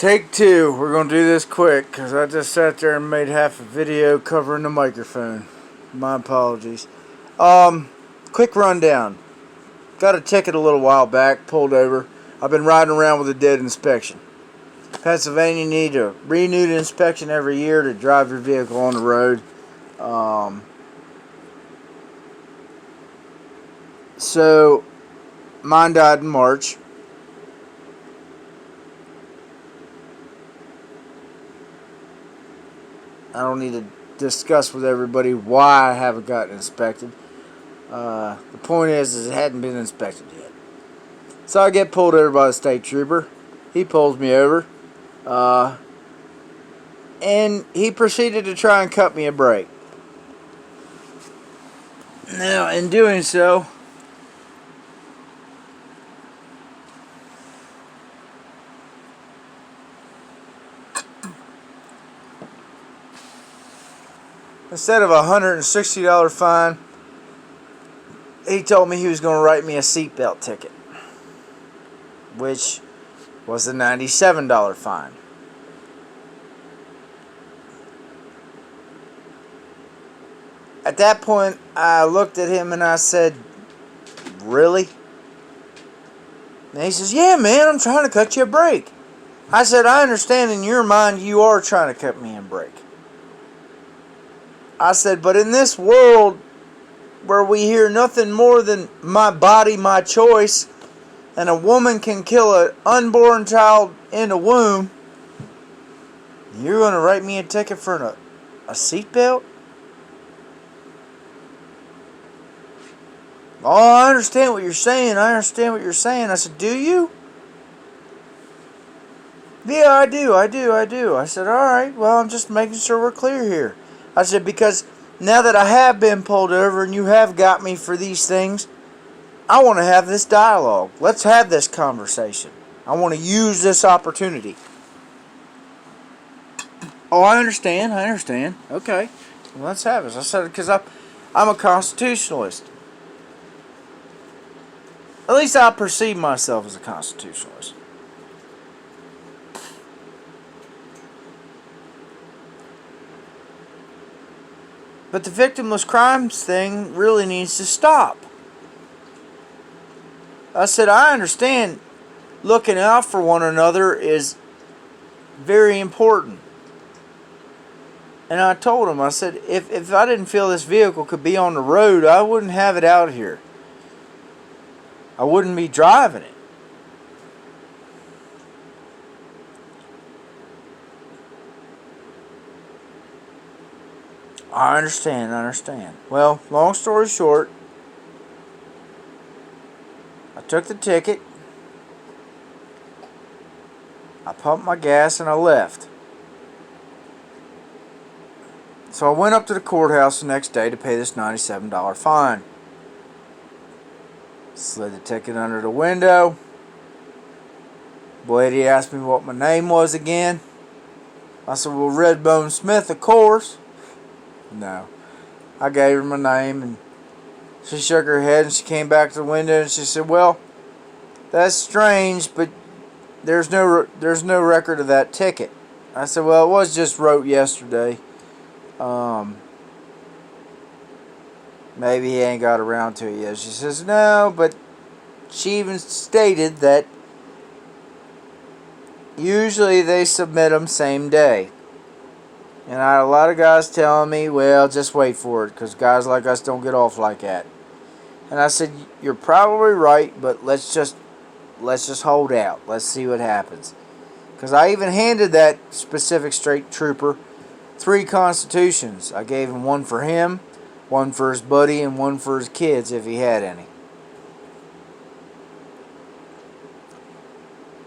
Take two. We're going to do this quick because I just sat there and made half a video covering the microphone. My apologies. Quick rundown. Got a ticket a little while back, pulled over. I've been riding around with a dead inspection. Pennsylvania, you need a renewed inspection every year to drive your vehicle on the road. So, mine died in March. I don't need to discuss with everybody why I haven't gotten inspected. The point is it hadn't been inspected yet. So I get pulled over by the state trooper. He pulls me over. And he proceeded to try and cut me a break. Now, in doing so, instead of a $160 fine, he told me he was going to write me a seatbelt ticket, which was a $97 fine. At that point, I looked at him and I said, "Really?" And he says, "Yeah, man, I'm trying to cut you a break." I said, "I understand in your mind you are trying to cut me a break." I said, "But in this world where we hear nothing more than my body, my choice, and a woman can kill an unborn child in the womb, you're going to write me a ticket for a seatbelt?" "Oh, I understand what you're saying. I understand what you're saying." I said, "Do you?" "Yeah, I do. I said, "All right, well, I'm just making sure we're clear here." I said, "Because now that I have been pulled over and you have got me for these things, I want to have this dialogue. Let's have this conversation. I want to use this opportunity." "Oh, I understand. Okay, well, let's have it." I said, "Because I'm a constitutionalist. At least I perceive myself as a constitutionalist." But the victimless crimes thing really needs to stop. I said, "I understand looking out for one another is very important." And I told him, I said, if I didn't feel this vehicle could be on the road, I wouldn't have it out here. I wouldn't be driving it. I understand. Well, long story short, I took the ticket, I pumped my gas, and I left. So I went up to the courthouse the next day to pay this $97 fine. Slid the ticket under the window. The lady asked me what my name was again. I said, "Well, Redbone Smith, of course." No. I gave her my name, and she shook her head, and she came back to the window and she said, "Well, that's strange, but there's no record of that ticket." I said, "Well, it was just wrote yesterday. Maybe he ain't got around to it yet." She says, "No, but she even stated that usually they submit them same day." And I had a lot of guys telling me, "Well, just wait for it, because guys like us don't get off like that." And I said, "You're probably right, but let's just hold out. Let's see what happens." Because I even handed that specific state trooper 3 constitutions. I gave him one for him, one for his buddy, and one for his kids if he had any.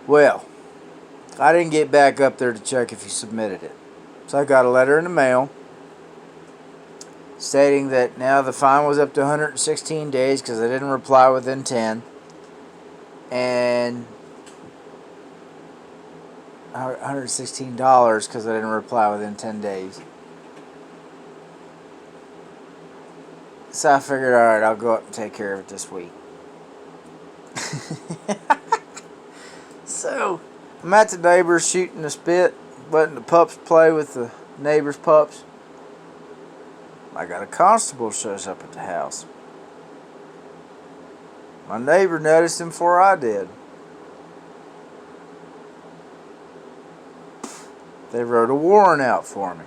Well, I didn't get back up there to check if he submitted it. So I got a letter in the mail stating that now the fine was up to 116 days because I didn't reply within 10. And $116 because I didn't reply within 10 days. So I figured, alright, I'll go up and take care of it this week. So I'm at the neighbor's shooting the spit, letting the pups play with the neighbor's pups. I got a constable shows up at the house. My neighbor noticed him before I did. They wrote a warrant out for me.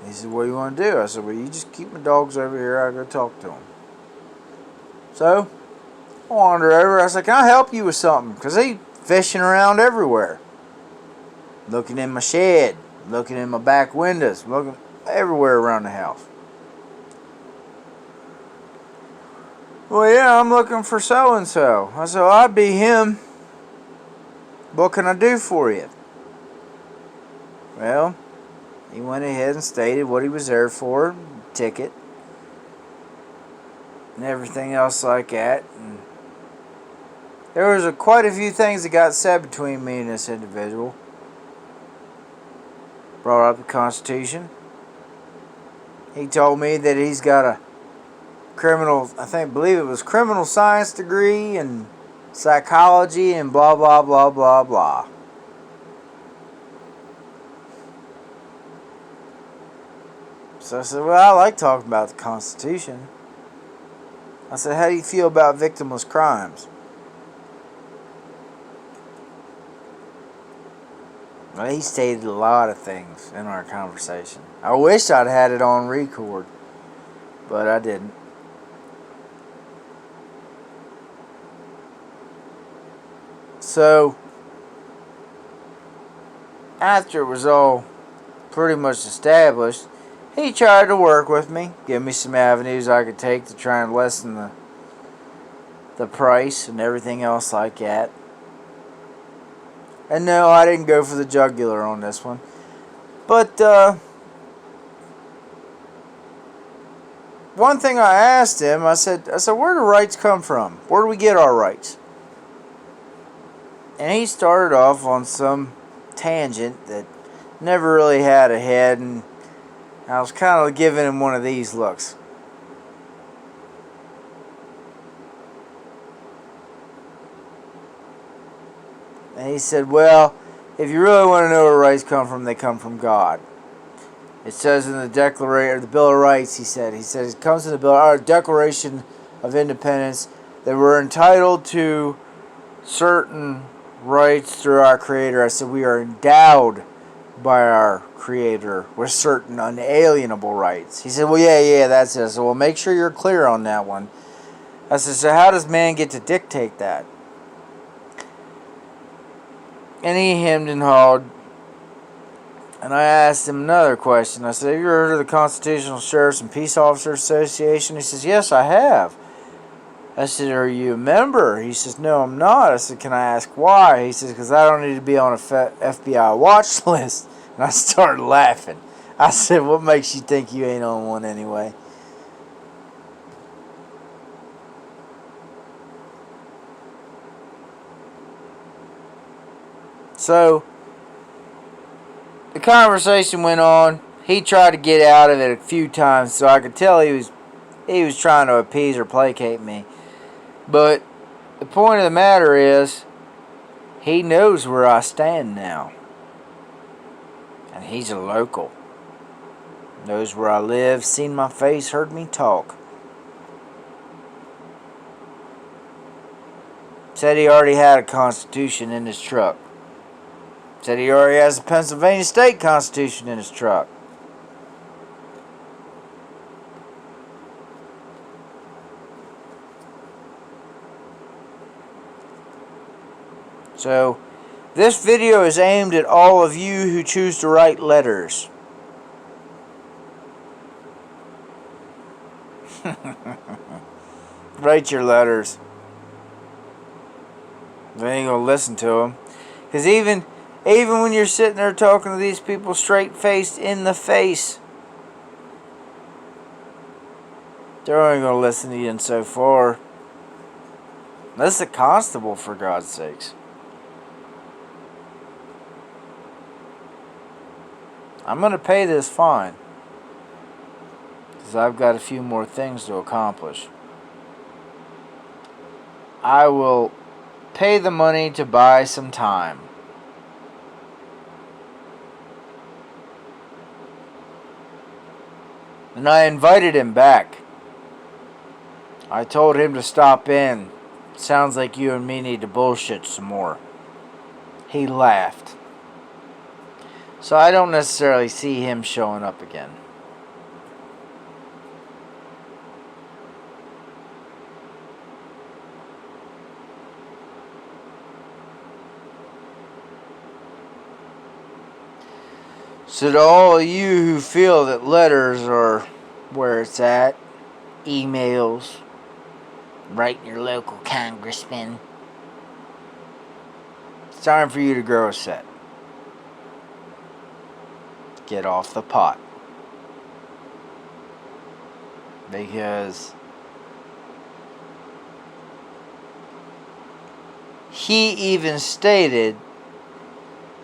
He said, what do you want to do? I said, well, you just keep my dogs over here. I'll go talk to them. So, I wandered over. I said, can I help you with something? Because he's fishing around everywhere. Looking in my shed. Looking in my back windows. Looking everywhere around the house. Well, yeah, I'm looking for so-and-so. I said, well, I'd be him. What can I do for you? Well, he went ahead and stated what he was there for, ticket, and everything else like that. And there was quite a few things that got said between me and this individual. Brought up the Constitution. He told me that he's got a believe it was criminal science degree and psychology and blah, blah, blah, blah, blah. So I said, well, I like talking about the Constitution. I said, how do you feel about victimless crimes? Well, he stated a lot of things in our conversation. I wish I'd had it on record, but I didn't. So, after it was all pretty much established, he tried to work with me, give me some avenues I could take to try and lessen the price and everything else like that. And no, I didn't go for the jugular on this one. But, one thing I asked him, I said, where do rights come from? Where do we get our rights? And he started off on some tangent that never really had a head, and I was kind of giving him one of these looks. And he said, well, if you really want to know where rights come from, they come from God. It says in the Declaration, or the Bill of Rights, he said it comes in the our Declaration of Independence that we're entitled to certain rights through our Creator. I said, we are endowed by our Creator with certain unalienable rights. He said, well, yeah, that's it. So, well, make sure you're clear on that one. I said, so how does man get to dictate that? And he hemmed and hawed. And I asked him another question. I said, have you ever heard of the Constitutional Sheriffs and Peace Officers Association? He says, yes, I have. I said, are you a member? He says, no, I'm not. I said, can I ask why? He says, because I don't need to be on a FBI watch list. And I started laughing. I said, what makes you think you ain't on one anyway? So, the conversation went on. He tried to get out of it a few times, so I could tell he was trying to appease or placate me. But the point of the matter is, he knows where I stand now. And he's a local. Knows where I live, seen my face, heard me talk. Said he already had a Constitution in his truck. Said he already has the Pennsylvania State Constitution in his truck. So, this video is aimed at all of you who choose to write letters. Write your letters. They ain't gonna listen to them. Because even when you're sitting there talking to these people straight-faced in the face, they're only going to listen to you in so far. This is a constable, for God's sakes. I'm going to pay this fine, because I've got a few more things to accomplish. I will pay the money to buy some time. And I invited him back. I told him to stop in. Sounds like you and me need to bullshit some more. He laughed. So I don't necessarily see him showing up again. So to all of you who feel that letters are where it's at, emails, writing your local congressman, it's time for you to grow a set. Get off the pot. Because he even stated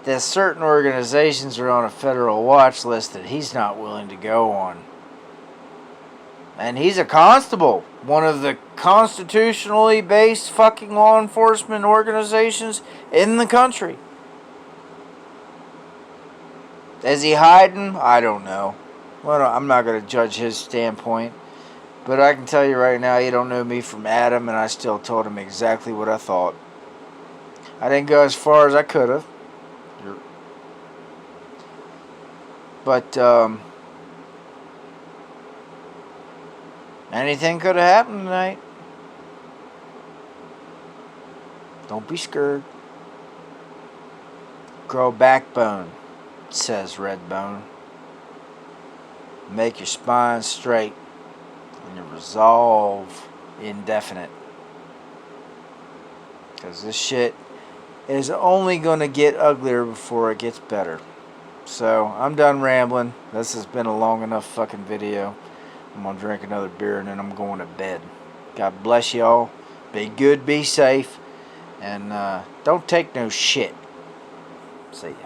that certain organizations are on a federal watch list that he's not willing to go on. And he's a constable, one of the constitutionally based fucking law enforcement organizations in the country. Is he hiding? I don't know. Well, I'm not going to judge his standpoint. But I can tell you right now, you don't know me from Adam, and I still told him exactly what I thought. I didn't go as far as I could have. But, anything could have happened tonight. Don't be scared. Grow backbone, says Redbone. Make your spine straight and your resolve indefinite. Because this shit is only going to get uglier before it gets better. So, I'm done rambling. This has been a long enough fucking video. I'm going to drink another beer and then I'm going to bed. God bless y'all. Be good, be safe. And don't take no shit. See ya.